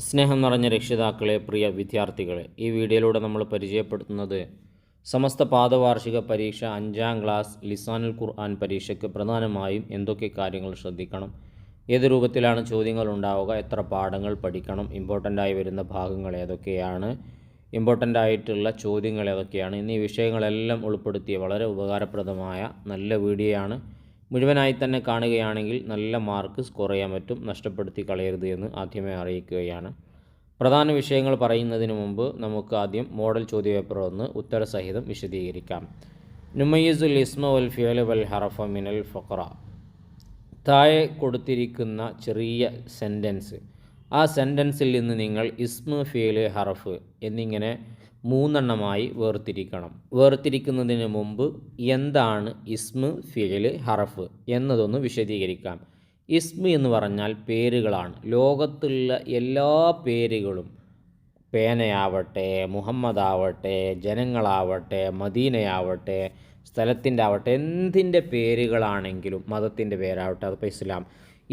സ്നേഹം നിറഞ്ഞ രക്ഷിതാക്കളെ, പ്രിയ വിദ്യാർത്ഥികളെ, ഈ വീഡിയോയിലൂടെ നമ്മൾ പരിചയപ്പെടുത്തുന്നത് സമസ്ത പാദവാർഷിക പരീക്ഷ 5ാം ക്ലാസ് ലിസാനുൽ ഖുർആൻ പരീക്ഷയ്ക്ക് പ്രധാനമായും എന്തൊക്കെ കാര്യങ്ങൾ ശ്രദ്ധിക്കണം, ഏത് രൂപത്തിലാണ് ചോദ്യങ്ങൾ ഉണ്ടാവുക, എത്ര പാഠങ്ങൾ പഠിക്കണം, ഇമ്പോർട്ടൻ്റായി വരുന്ന ഭാഗങ്ങൾ ഏതൊക്കെയാണ്, ഇമ്പോർട്ടൻ്റ് ആയിട്ടുള്ള ചോദ്യങ്ങൾ ഏതൊക്കെയാണ് എന്നീ വിഷയങ്ങളെല്ലാം ഉൾപ്പെടുത്തിയ വളരെ ഉപകാരപ്രദമായ നല്ല വീഡിയോയാണ്. മുഴുവനായി തന്നെ കാണുകയാണെങ്കിൽ നല്ല മാർക്ക് സ്കോർ ചെയ്യാൻ പറ്റും, നഷ്ടപ്പെടുത്തി കളയരുത് എന്ന് ആദ്യമേ അറിയിക്കുകയാണ്. പ്രധാന വിഷയങ്ങൾ പറയുന്നതിന് മുമ്പ് നമുക്ക് ആദ്യം മോഡൽ ചോദ്യപേപ്പർ ഒന്ന് ഉത്തരസഹിതം വിശദീകരിക്കാം. നുമയ്യിസുൽ ഇസ്മ വൽ ഫിഅല വൽ ഹറഫ മിനൽ ഫഖറ. താഴെ കൊടുത്തിരിക്കുന്ന ചെറിയ സെൻറ്റൻസ്, ആ സെൻറ്റൻസിൽ നിന്ന് നിങ്ങൾ ഇസ്മ, ഫിഅല്, ഹറഫ് എന്നിങ്ങനെ 3 എണ്ണമായി വേർതിരിക്കണം. വേർതിരിക്കുന്നതിന് മുമ്പ് എന്താണ് ഇസ്മ, ഫിഅല്, ഹറഫ് എന്നതൊന്ന് വിശദീകരിക്കാം. ഇസ്മ എന്ന് പറഞ്ഞാൽ പേരുകളാണ്. ലോകത്തുള്ള എല്ലാ പേരുകളും, പേനയാവട്ടെ, മുഹമ്മദ് ആവട്ടെ, ജനങ്ങളാവട്ടെ, മദീനയാവട്ടെ, സ്ഥലത്തിൻ്റെ ആവട്ടെ, എന്തിൻ്റെ പേരുകളാണെങ്കിലും, മതത്തിൻ്റെ പേരാവട്ടെ, അതിപ്പോൾ ഇസ്ലാം,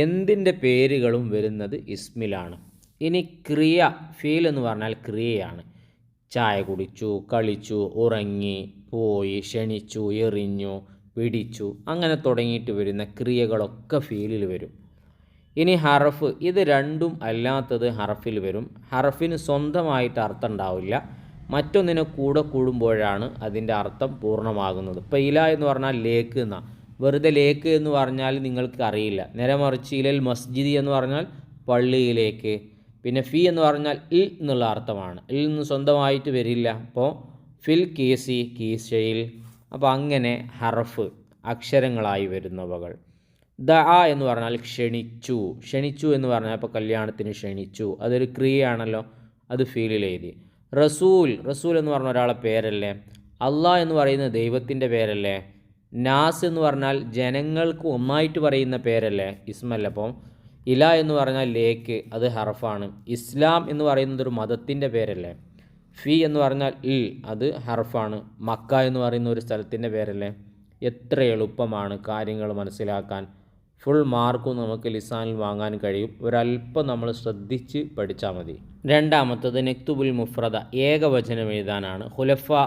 എന്തിൻ്റെ പേരുകളും വരുന്നത് ഇസ്മിലാണ്. ഇനി ക്രിയ, ഫീൽ എന്ന് പറഞ്ഞാൽ ക്രിയയാണ്. ചായ കുടിച്ചു, കളിച്ചു, ഉറങ്ങി, പോയി, ക്ഷണിച്ചു, എറിഞ്ഞു, പിടിച്ചു, അങ്ങനെ തുടങ്ങിയിട്ട് വരുന്ന ക്രിയകളൊക്കെ ഫീലിൽ വരും. ഇനി ഹറഫ്, ഇത് രണ്ടും അല്ലാത്തത് ഹറഫിൽ വരും. ഹറഫിന് സ്വന്തമായിട്ട് അർത്ഥം ഉണ്ടാവില്ല, മറ്റൊന്നിനെ കൂടെ കൂടുമ്പോഴാണ് അതിൻ്റെ അർത്ഥം പൂർണ്ണമാകുന്നത്. ഇപ്പോൾ ഇല എന്ന് പറഞ്ഞാൽ ലേക്ക് എന്നാണ്. വെറുതെ ലേക്ക് എന്ന് പറഞ്ഞാൽ നിങ്ങൾക്ക് അറിയില്ല. നേരെ മറിച്ച് ഇലൽ മസ്ജിദി എന്ന് പറഞ്ഞാൽ പള്ളിയിലേക്ക്. പിന്നെ ഫി എന്ന് പറഞ്ഞാൽ ഇൽ എന്നുള്ള അർത്ഥമാണ്. ഇൽ നിന്ന് സ്വന്തമായിട്ട് വരില്ല. അപ്പോൾ ഫിൽ കീസി, കീശയിൽ. അപ്പോൾ അങ്ങനെ ഹറഫ് അക്ഷരങ്ങളായി വരുന്നവകൾ. ദഅ എന്ന് പറഞ്ഞാൽ ക്ഷണിച്ചു. ക്ഷണിച്ചു എന്ന് പറഞ്ഞാൽ ഇപ്പോൾ കല്യാണത്തിന് ക്ഷണിച്ചു, അതൊരു ക്രിയയാണല്ലോ, അത് ഫീലിൽ എഴുതി. റസൂൽ, റസൂൽ എന്ന് പറഞ്ഞ ഒരാളെ പേരല്ലേ. അള്ളാഹ് എന്ന് പറയുന്നത് ദൈവത്തിൻ്റെ പേരല്ലേ. നാസ് എന്ന് പറഞ്ഞാൽ ജനങ്ങൾക്ക് ഒന്നായിട്ട് പറയുന്ന പേരല്ലേ, ഇസ്മല്ല. അപ്പോൾ ഇല എന്ന് പറഞ്ഞാൽ ലേക്ക്, അത് ഹറഫാണ്. ഇസ്ലാം എന്ന് പറയുന്നത് ഒരു മതത്തിൻ്റെ പേരല്ലേ. ഫി എന്ന് പറഞ്ഞാൽ ഇൽ, അത് ഹറഫാണ്. മക്ക എന്ന് പറയുന്ന ഒരു സ്ഥലത്തിൻ്റെ പേരല്ലേ. എത്ര എളുപ്പമാണ് കാര്യങ്ങൾ മനസ്സിലാക്കാൻ. ഫുൾ മാർക്കും നമുക്ക് ലിസാനിൽ വാങ്ങാൻ കഴിയും, ഒരല്പം നമ്മൾ ശ്രദ്ധിച്ച് പഠിച്ചാൽ മതി. രണ്ടാമത്തത് നെക്തുബുൽ മുഫ്രദ, ഏകവചനം എഴുതാനാണ്. ഖുലഫാ,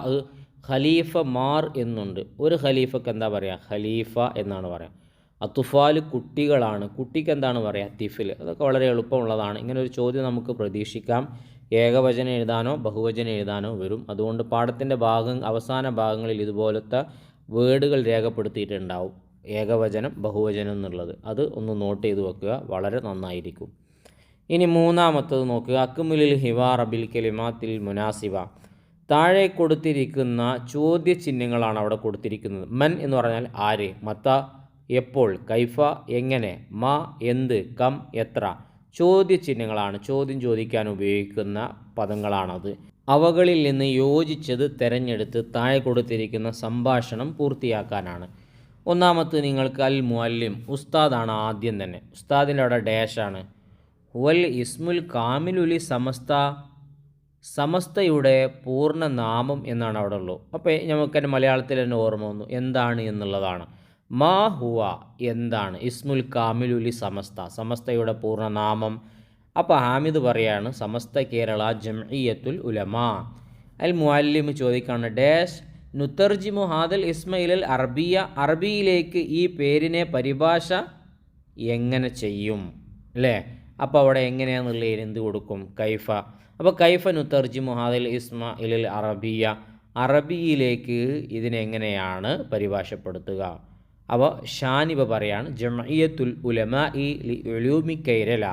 ഖലീഫ മാർ എന്നുണ്ട്. ഒരു ഖലീഫക്ക് എന്താ പറയുക, ഖലീഫ എന്നാണ് പറയുക. അത്തുഫാൽ കുട്ടികളാണ്, കുട്ടിക്ക് എന്താണ് പറയുക, തിഫിൽ. അതൊക്കെ വളരെ എളുപ്പമുള്ളതാണ്. ഇങ്ങനെ ഒരു ചോദ്യം നമുക്ക് പ്രതീക്ഷിക്കാം. ഏകവചനം എഴുതാനോ ബഹുവചനം എഴുതാനോ വരും. അതുകൊണ്ട് പാഠത്തിൻ്റെ അവസാന ഭാഗങ്ങളിൽ ഇതുപോലത്തെ വേർഡുകൾ രേഖപ്പെടുത്തിയിട്ടുണ്ടാവും, ഏകവചനം ബഹുവചനം എന്നുള്ളത്. അത് ഒന്ന് നോട്ട് ചെയ്ത് വെക്കുക, വളരെ നന്നായിരിക്കും. ഇനി മൂന്നാമത്തത് നോക്കുക. അക്മുലിൽ ഹിവാർ ബിൽ കലിമാത്തിൽ മുനാസിബ. താഴെ കൊടുത്തിരിക്കുന്ന ചോദ്യചിഹ്നങ്ങളാണ് അവിടെ കൊടുത്തിരിക്കുന്നത്. മൻ എന്ന് പറഞ്ഞാൽ ആര്, മത്ത എപ്പോൾ, കൈഫ എങ്ങനെ, മ എന്ത്, കം എത്ര. ചോദ്യചിഹ്നങ്ങളാണ്, ചോദ്യം ചോദിക്കാൻ ഉപയോഗിക്കുന്ന പദങ്ങളാണത്. അവകളിൽ നിന്ന് യോജിച്ചത് തിരഞ്ഞെടുത്ത് താഴെ കൊടുത്തിരിക്കുന്ന സംഭാഷണം പൂർത്തിയാക്കാനാണ്. ഒന്നാമത് നിങ്ങൾക്ക് അൽ മുഅല്ലിം, ഉസ്താദാണ് ആദ്യം തന്നെ. ഉസ്താദിൻ്റെ അവിടെ ഡാഷാണ്. വൽ ഇസ്മുൽ കാമിലുലി സമസ്ത, സമസ്തയുടെ പൂർണ്ണ നാമം എന്നാണ് അവിടെ ഉള്ളൂ. അപ്പോൾ നമുക്കതിൻ്റെ മലയാളത്തിൽ തന്നെ ഓർമ്മ വന്നു, എന്താണ് എന്നുള്ളതാണ്. മാ ഹുവ, എന്താണ്. ഇസ്മുൽ കാമിലുലി സമസ്ത, സമസ്തയുടെ പൂർണ്ണനാമം. അപ്പോൾ ഹാമിദ് പറയാണ് സമസ്ത കേരള ജംഇയ്യത്തുൽ ഉലമാ. അൽ മുഅല്ലിം ചോദിക്കാണ് ഡാഷ് നുതർജിമു ഹാദൽ ഇസ്മയിലൽ അറബിയ, അറബിയിലേക്ക് ഈ പേരിനെ പരിഭാഷ എങ്ങനെ ചെയ്യും, അല്ലേ. അപ്പോൾ അവിടെ എങ്ങനെയാണെന്നുള്ളതിന് എന്ത് കൊടുക്കും, കൈഫ. അപ്പോൾ കൈഫ നുതർജിമു ഹാദൽ ഇസ്മ ഇലൽ അറബിയ, അറബിയിലേക്ക് ഇതിനെങ്ങനെയാണ് പരിഭാഷപ്പെടുത്തുക. അപ്പോൾ ഷാനിബ പറയാണ് ജംഇയ്യത്തുൽ ഉലമാഇ ലി ഉലൂമി കൈരല.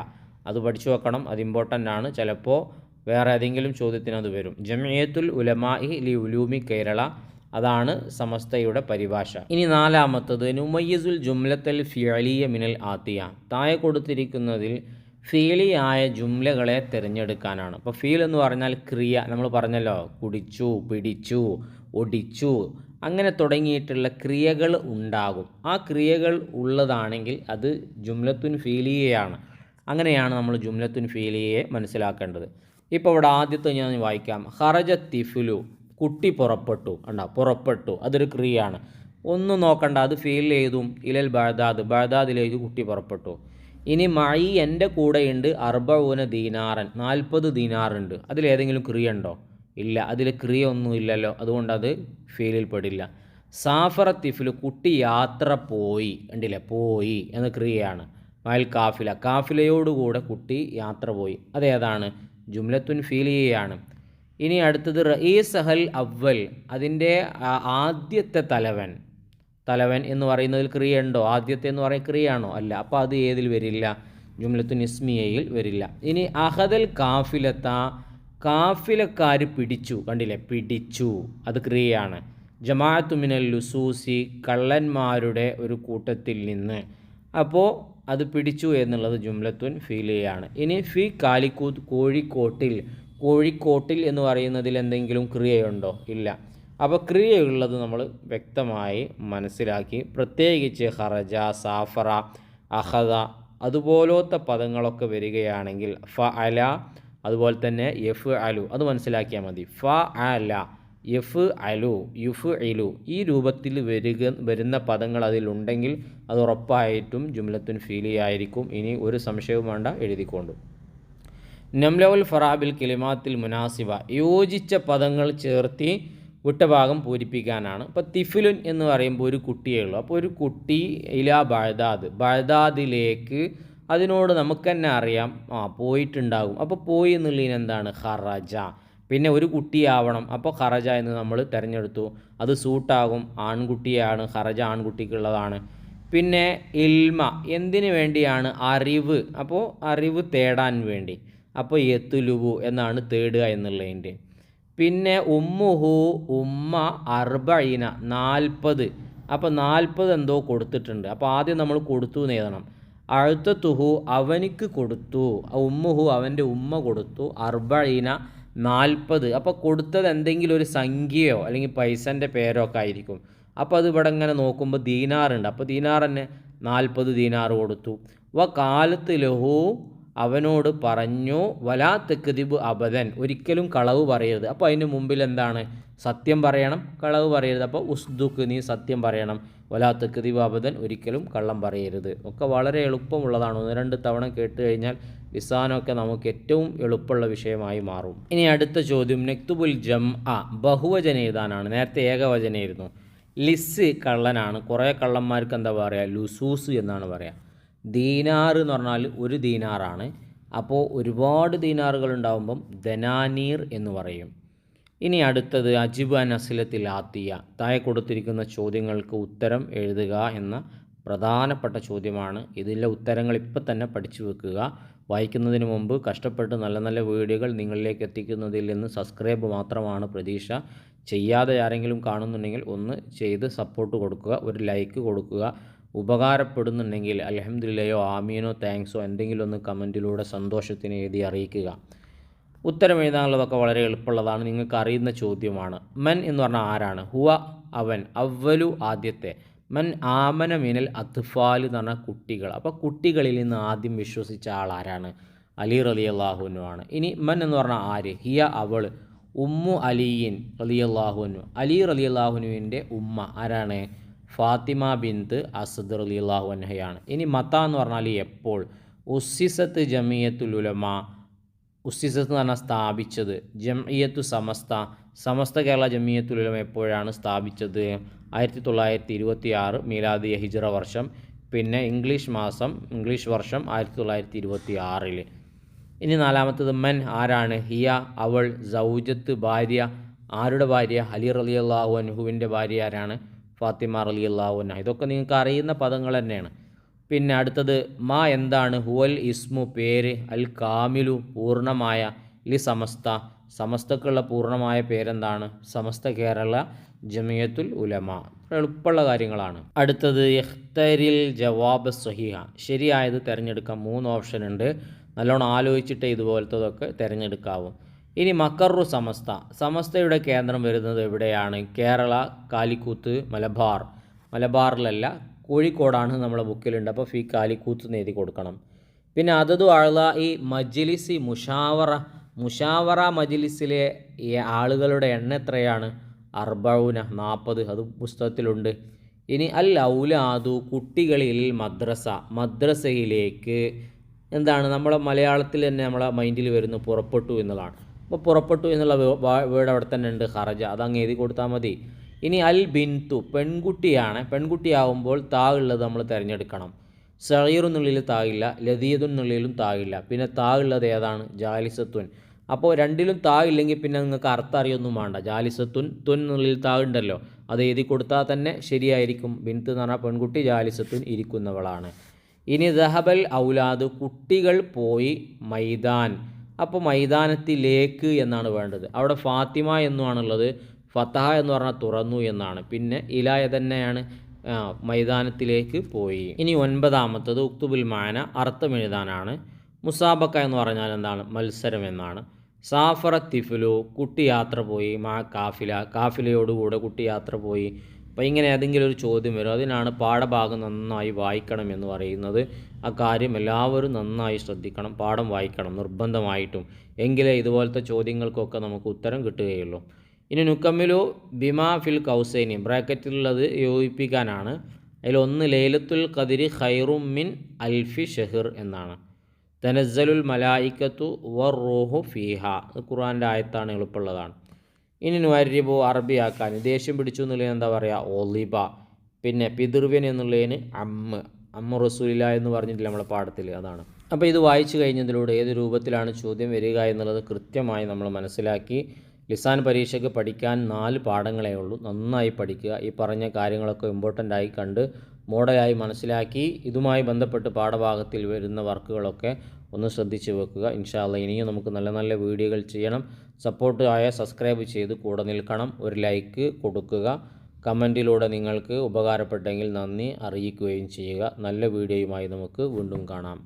അത് പഠിച്ചു വെക്കണം, അത് ഇമ്പോർട്ടൻ്റ് ആണ്. ചിലപ്പോൾ വേറെ ഏതെങ്കിലും ചോദ്യത്തിന് അത് വരും. ജംഇയ്യത്തുൽ ഉലമാഇ ലി ഉലൂമി കൈരള, അതാണ് സമസ്തയുടെ പരിഭാഷ. ഇനി നാലാമത്തത് നുമയ്യിസുൽ ജുംലത്തൽ ഫിഅലിയ മിനൽ ആത്തിയ. താഴെ കൊടുത്തിരിക്കുന്നതിൽ ഫീലിയായ ജുംലകളെ തിരഞ്ഞെടുക്കാനാണ്. അപ്പോൾ ഫീൽ എന്ന് പറഞ്ഞാൽ ക്രിയ, നമ്മൾ പറഞ്ഞല്ലോ, കുടിച്ചു, പിടിച്ചു, ഒടിച്ചു, അങ്ങനെ തുടങ്ങിയിട്ടുള്ള ക്രിയകൾ ഉണ്ടാകും. ആ ക്രിയകൾ ഉള്ളതാണെങ്കിൽ അത് ജുംലത്തുൻ ഫീലിയയാണ്. അങ്ങനെയാണ് നമ്മൾ ജുംലത്തുൻ ഫീലിയയെ മനസ്സിലാക്കേണ്ടത്. ഇപ്പോൾ ഇവിടെ ആദ്യത്തെ ഞാൻ വായിക്കാം. ഖറജ തിഫ്ലു, കുട്ടി പുറപ്പെട്ടു. പുറപ്പെട്ടു, അതൊരു ക്രിയയാണ്. ഒന്നും നോക്കണ്ട, അത് ഫീൽ ചെയ്തും ഇലൽ ബഅദാദ്, ബഅദാദിലേക്ക് കുട്ടി പുറപ്പെട്ടു. ഇനി മഴി എൻ്റെ കൂടെയുണ്ട് അർബഊന ദീനാറൻ 40 ദീനാറുണ്ട്. അതിലേതെങ്കിലും ക്രിയ ഉണ്ടോ? ഇല്ല, അതിൽ ക്രിയ ഒന്നും ഇല്ലല്ലോ, അതുകൊണ്ട് അത് ഫീലിൽ പെടില്ല. സാഫറ തിഫില് കുട്ടി യാത്ര പോയി, കണ്ടില്ലേ, പോയി എന്ന ക്രിയയാണ്. മയൽ കാഫില കാഫിലയോടുകൂടെ കുട്ടി യാത്ര പോയി, അതേതാണ്? ജുംലത്തുൻ ഫീലിയാണ്. ഇനി അടുത്തത് റഈസഹൽ അവൽ, അതിൻ്റെ ആദ്യത്തെ തലവൻ എന്ന് പറയുന്നതിൽ ക്രിയ ഉണ്ടോ? ആദ്യത്തെ എന്ന് പറയുന്ന ക്രിയയാണോ? അല്ല. അപ്പോൾ അത് ഏതിൽ വരില്ല? ജുംലത്തുൻ ഇസ്മിയയിൽ വരില്ല. ഇനി അഹദൽ കാഫിലത്ത, കാഫിലക്കാർ പിടിച്ചു, കണ്ടില്ലേ, പിടിച്ചു, അത് ക്രിയയാണ്. ജമാഅത്തു മിനൽ ലുസൂസി, കള്ളന്മാരുടെ ഒരു കൂട്ടത്തിൽ നിന്ന്, അപ്പോൾ അത് പിടിച്ചു എന്നുള്ളത് ജുംലത്തുൻ ഫീലിയാണ്. ഇനി ഫി കാലിക്കൂത്ത്, കോഴിക്കോട്ടിൽ എന്ന് പറയുന്നതിൽ എന്തെങ്കിലും ക്രിയയുണ്ടോ? ഇല്ല. അപ്പോൾ ക്രിയയുള്ളത് നമ്മൾ വ്യക്തമായി മനസ്സിലാക്കി. പ്രത്യേകിച്ച് ഖറജ, സാഫറ, അഹദ അതുപോലത്തെ പദങ്ങളൊക്കെ വരികയാണെങ്കിൽ ഫ അല, അതുപോലെ തന്നെ യഫ് അലു, അത് മനസ്സിലാക്കിയാൽ മതി. ഫ അല, യഫ് അലു, യുഫ് ഇലു, ഈ രൂപത്തിൽ വരുന്ന പദങ്ങൾ അതിലുണ്ടെങ്കിൽ അത് ഉറപ്പായിട്ടും ജുംലത്തുൻ ഫീലി ആയിരിക്കും. ഇനി ഒരു സംശയവും വേണ്ട, എഴുതിക്കൊണ്ടു. നംലവുൽ ഫറാബിൽ കിലിമാത്തിൽ മുനാസിബ, യോജിച്ച പദങ്ങൾ ചേർത്തി വിട്ട ഭാഗം പൂരിപ്പിക്കാനാണ്. ഇപ്പോൾ തിഫിലുൻ എന്ന് പറയുമ്പോൾ ഒരു കുട്ടിയേ ഉള്ളൂ. അപ്പോൾ ഒരു കുട്ടി ഇലാ ബഅദാദിലേക്ക്, അതിനോട് നമുക്ക് തന്നെ അറിയാം പോയിട്ടുണ്ടാകും. അപ്പോൾ പോയി എന്നുള്ളതിന് എന്താണ്? ഖറജ. പിന്നെ ഒരു കുട്ടിയാവണം, അപ്പോൾ ഖറജ എന്ന് നമ്മൾ തിരഞ്ഞെടുത്തു, അത് സൂട്ടാകും, ആൺകുട്ടിയാണ്, ഖറജ ആൺകുട്ടിക്കുള്ളതാണ്. പിന്നെ ഇൽമ, എന്തിനു വേണ്ടിയാണ്? അറിവ്, അപ്പോൾ അറിവ് തേടാൻ വേണ്ടി, അപ്പോൾ യത്തുലുബു എന്നാണ് തേടുക എന്നുള്ളതിൻ്റെ. പിന്നെ ഉമ്മുഹു, ഉമ്മ, അർബഈന 40, അപ്പോൾ 40 എന്തോ കൊടുത്തിട്ടുണ്ട്, അപ്പോൾ ആദ്യം നമ്മൾ കൊടുത്തു എന്ന് എഴുതണം. അഴുത്തത്തുഹു, അവനിക്ക് കൊടുത്തു, ഉമ്മുഹു അവൻ്റെ ഉമ്മ കൊടുത്തു, അർബഈന 40, അപ്പോൾ കൊടുത്തത് എന്തെങ്കിലും ഒരു സംഖ്യയോ അല്ലെങ്കിൽ പൈസൻ്റെ പേരോ ഒക്കെ ആയിരിക്കും. അപ്പോൾ അത് ഇവിടെ ഇങ്ങനെ നോക്കുമ്പോൾ ദീനാറുണ്ട്, അപ്പോൾ ദീനാർ തന്നെ 40 ദീനാർ കൊടുത്തു. കാലത്ത് ലഹു, അവനോട് പറഞ്ഞു, വലാ തക്ദിബ് അബദൻ, ഒരിക്കലും കളവ് പറയരുത്. അപ്പോൾ അതിന് മുമ്പിൽ എന്താണ്? സത്യം പറയണം, കളവ് പറയരുത്. അപ്പോൾ ഉസ്ദുക്ക്, നീ സത്യം പറയണം. വലാ തക്ദിബ് അബദൻ, ഒരിക്കലും കള്ളം പറയരുത്. ഒക്കെ വളരെ എളുപ്പമുള്ളതാണ്. 1-2 തവണ കേട്ട് കഴിഞ്ഞാൽ ലിസാനൊക്കെ നമുക്ക് ഏറ്റവും എളുപ്പമുള്ള വിഷയമായി മാറും. ഇനി അടുത്ത ചോദ്യം, നക്തുബുൽ ജംഅ, ബഹുവചന എഴുതാനാണ്. നേരത്തെ ഏകവചനമായിരുന്നു. ലിസ് കള്ളനാണ്, കുറേ കള്ളന്മാർക്ക് എന്താ പറയുക? ലുസൂസ് എന്നാണ് പറയുക. ദീനാർ എന്ന് പറഞ്ഞാൽ ഒരു ദീനാറാണ്. അപ്പോൾ ഒരുപാട് ദീനാറുകൾ ഉണ്ടാകുമ്പം ദനാനീർ എന്ന് പറയും. ഇനി അടുത്തത് അജിബ് അൻ അസിലത്തിൽ ആത്തിയ, താഴെ കൊടുത്തിരിക്കുന്ന ചോദ്യങ്ങൾക്ക് ഉത്തരം എഴുതുക എന്ന പ്രധാനപ്പെട്ട ചോദ്യമാണ്. ഇതിലെ ഉത്തരങ്ങൾ ഇപ്പം തന്നെ പഠിച്ചു വെക്കുക. വായിക്കുന്നതിന് മുമ്പ് കഷ്ടപ്പെട്ട് നല്ല നല്ല വീഡിയോകൾ നിങ്ങളിലേക്ക് എത്തിക്കുന്നതിൽ നിന്ന് സബ്സ്ക്രൈബ് മാത്രമാണ് പ്രതീക്ഷ. ചെയ്യാതെ ആരെങ്കിലും കാണുന്നുണ്ടെങ്കിൽ ഒന്ന് ചെയ്ത് സപ്പോർട്ട് കൊടുക്കുക, ഒരു ലൈക്ക് കൊടുക്കുക. ഉപകാരപ്പെടുന്നുണ്ടെങ്കിൽ അൽഹംദുലില്ലയോ ആമീനോ താങ്ക്സോ എന്തെങ്കിലും ഒന്ന് കമൻറ്റിലൂടെ സന്തോഷത്തിന് എഴുതി അറിയിക്കുക. ഉത്തരം എഴുതാനുള്ളതൊക്കെ വളരെ എളുപ്പമുള്ളതാണ്, നിങ്ങൾക്ക് അറിയുന്ന ചോദ്യമാണ്. മൻ എന്ന് പറഞ്ഞാൽ ആരാണ്? ഹുവ അവൻ, അവ്വലു ആദ്യത്തെ, മൻ ആമന മിനൽ അത്ഫാൽ എന്ന് പറഞ്ഞാൽ കുട്ടികൾ. അപ്പോൾ കുട്ടികളിൽ നിന്ന് ആദ്യം വിശ്വസിച്ച ആൾ ആരാണ്? അലി റളിയല്ലാഹു അൻഹു ആണ്. ഇനി മൻ എന്ന് പറഞ്ഞാൽ ആര്? ഹിയ അവൾ, ഉമ്മു അലിയിൻ റളിയല്ലാഹു അൻഹു, അലി റളിയല്ലാഹു അൻഹുവിൻ്റെ ഉമ്മ ആരാണ്? ഫാത്തിമ ബിന്ത് അസദ് റളിയല്ലാഹു അൻഹയാണ്. ഇനി മത എന്ന് പറഞ്ഞാൽ എപ്പോൾ? ഉസ്സിസത്ത് ജമിയത്തുൽ ഉലമ, ഉസ്സിസത്ത് എന്ന് പറഞ്ഞാൽ സ്ഥാപിച്ചത്. ജംഇയ്യത്തു സമസ്ത കേരള ജമിയത്തുൽ ഉലമ എപ്പോഴാണ് സ്ഥാപിച്ചത്? 1926 മീലാദിയ ഹിജ്റ വർഷം. പിന്നെ ഇംഗ്ലീഷ് വർഷം 1926. ഇനി നാലാമത്തത് മൻ, ആരാണ്? ഹിയ അവൾ, സൗജത്ത് ഭാര്യ, ആരുടെ ഭാര്യ? അലി റളിയല്ലാഹു അൻഹുവിൻ്റെ ഭാര്യ ആരാണ്? ഫാത്തിമ റളിയല്ലാഹു അൻഹ. ഇതൊക്കെ നിങ്ങൾക്ക് അറിയുന്ന പദങ്ങൾ തന്നെയാണ്. പിന്നെ അടുത്തത് മാ എന്താണ്? ഹുവൽ ഇസ്മു പേര്, അൽ കാമിലു പൂർണ്ണമായ, ലി സമസ്തക്കുള്ള പൂർണ്ണമായ പേരെന്താണ്? സമസ്ത കേരള ജമിയത്തുൽ ഉലമ. എളുപ്പമുള്ള കാര്യങ്ങളാണ്. അടുത്തത് ഇഖ്തരിൽ ജവാബ് സ്വഹീഹ, ശരിയായത് തിരഞ്ഞെടുക്കാം. 3 ഓപ്ഷൻ ഉണ്ട്, നല്ലോണം ആലോചിച്ചിട്ട് ഇതുപോലത്തതൊക്കെ തിരഞ്ഞെടുക്കാവും. ഇനി മക്കറു സമസ്തയുടെ കേന്ദ്രം വരുന്നത് എവിടെയാണ്? കേരള, കാലിക്കൂത്ത്, മലബാറിലല്ല, കോഴിക്കോടാണ് നമ്മളെ ബുക്കിലുണ്ട്. അപ്പോൾ ഫി കാലിക്കൂത്ത് എന്ന് എഴുതി കൊടുക്കണം. പിന്നെ അതതു അഴല ഈ മജ്ലിസി മുഷാവറ മജ്ലിസിലെ ഈ ആളുകളുടെ എണ്ണം എത്രയാണ്? 40, അത് പുസ്തകത്തിലുണ്ട്. ഇനി അൽ ഔലാദു കുട്ടികളിൽ മദ്രസയിലേക്ക് എന്താണ് നമ്മളെ മലയാളത്തിൽ തന്നെ നമ്മളെ മൈൻഡിൽ വരുന്നു പുറപ്പെട്ടു എന്നുള്ളതാണ്. അപ്പോൾ പുറപ്പെട്ടു എന്നുള്ള വേർഡ് അവിടെ തന്നെ ഉണ്ട്, ഖറജ, അതങ്ങ് എഴുതി കൊടുത്താൽ മതി. ഇനി അൽ ബിന്തു പെൺകുട്ടിയാണ്. പെൺകുട്ടിയാവുമ്പോൾ താ ഉള്ളത് നമ്മൾ തിരഞ്ഞെടുക്കണം. സഗീറുന്നുള്ളിൽ തായില്ല, ലദീദുന്നുള്ളിലും തായില്ല. പിന്നെ താ ഉള്ളത് ഏതാണ്? ജാലിസത്തുൻ. അപ്പോൾ രണ്ടിലും താ ഇല്ലെങ്കിൽ പിന്നെ നിങ്ങൾക്ക് അർത്ഥം അറിയൊന്നും വേണ്ട. ജാലിസത്തുൻ തുന്നുള്ളിൽ താ ഉണ്ടല്ലോ, അത് എഴുതി കൊടുത്താൽ തന്നെ ശരിയായിരിക്കും. ബിന്ത് എന്ന് പറഞ്ഞാൽ പെൺകുട്ടി, ജാലിസത്തുൻ ഇരിക്കുന്നവളാണ്. ഇനി ദഹബൽ ഔലാദ് കുട്ടികൾ പോയി, മൈദാൻ. അപ്പോൾ മൈതാനത്തിലേക്ക് എന്നാണ് വേണ്ടത്. അവിടെ ഫാത്തിമ എന്നുമാണുള്ളത്. ഫതഹ എന്ന് പറഞ്ഞാൽ തുറന്നു എന്നാണ്. പിന്നെ ഇലായ തന്നെയാണ്, മൈതാനത്തിലേക്ക് പോയി. ഇനി 9ാമത്തത് ഉക്തുബുൽ മാന, അർത്ഥം എഴുതാനാണ്. മുസാബക്ക എന്ന് പറഞ്ഞാൽ എന്താണ്? മത്സരം എന്നാണ്. സാഫറ തിഫ്ലു കുട്ടി യാത്ര പോയി, മാ കാഫില കാഫിലയോടുകൂടെ കുട്ടി യാത്ര പോയി. അപ്പോൾ ഇങ്ങനെ ഏതെങ്കിലും ഒരു ചോദ്യം വരും, അതിനാണ് പാഠഭാഗം നന്നായി വായിക്കണം എന്ന് പറയുന്നത്. ആ കാര്യം എല്ലാവരും നന്നായി ശ്രദ്ധിക്കണം, പാഠം വായിക്കണം നിർബന്ധമായിട്ടും, എങ്കിലേ ഇതുപോലത്തെ ചോദ്യങ്ങൾക്കൊക്കെ നമുക്ക് ഉത്തരം കിട്ടുകയുള്ളൂ. ഇനി നുക്കമ്മിലു ബിമാ ഫിൽ കൗസൈനി, ബ്രാക്കറ്റിലുള്ളത് യോജിപ്പിക്കാനാണ്. അതിലൊന്ന് ലൈലത്തുൽ ഖദ്രി ഖൈറും മിൻ അൽഫി ഷഹർ എന്നാണ്. തനസ്സലുൽ മലായിക്കത്തു വറൂഹു ഫീഹ, ഖുർആൻ്റെ ആയത്താണ്, എളുപ്പമുള്ളതാണ്. ഇനി നുവരിബു അറബിയാക്കാൻ, ദേഷ്യം പിടിച്ചു എന്നുള്ളതിന് എന്താ പറയുക? ഒലിബ. പിന്നെ പിതൃവ്യൻ എന്നുള്ളതിന് അമ്മ റസൂലില്ല എന്ന് പറഞ്ഞിട്ടില്ല നമ്മളെ പാഠത്തിൽ, അതാണ്. അപ്പോൾ ഇത് വായിച്ചു കഴിഞ്ഞതിലൂടെ ഏത് രൂപത്തിലാണ് ചോദ്യം വരിക എന്നുള്ളത് കൃത്യമായി നമ്മൾ മനസ്സിലാക്കി. ലിസാൻ പരീക്ഷയ്ക്ക് പഠിക്കാൻ 4 പാഠങ്ങളേ ഉള്ളൂ. നന്നായി പഠിക്കുക. ഈ പറഞ്ഞ കാര്യങ്ങളൊക്കെ ഇമ്പോർട്ടൻ്റായി കണ്ട് മോഡലായി മനസ്സിലാക്കി ഇതുമായി ബന്ധപ്പെട്ട് പാഠഭാഗത്തിൽ വരുന്ന വർക്കുകളൊക്കെ ഒന്ന് ശ്രദ്ധിച്ച് വെക്കുക. ഇൻഷാ അല്ലാഹ് ഇനിയും നമുക്ക് നല്ല നല്ല വീഡിയോകൾ ചെയ്യണം. സപ്പോർട്ട് ആയ സബ്സ്ക്രൈബ് ചെയ്ത് കൂടെ നിൽക്കണം. ഒരു ലൈക്ക് കൊടുക്കുക. കമൻറ്റിലൂടെ നിങ്ങൾക്ക് ഉപകാരപ്പെട്ടെങ്കിൽ നന്ദി അറിയിക്കുകയും ചെയ്യുക. നല്ല വീഡിയോയുമായി നമുക്ക് വീണ്ടും കാണാം.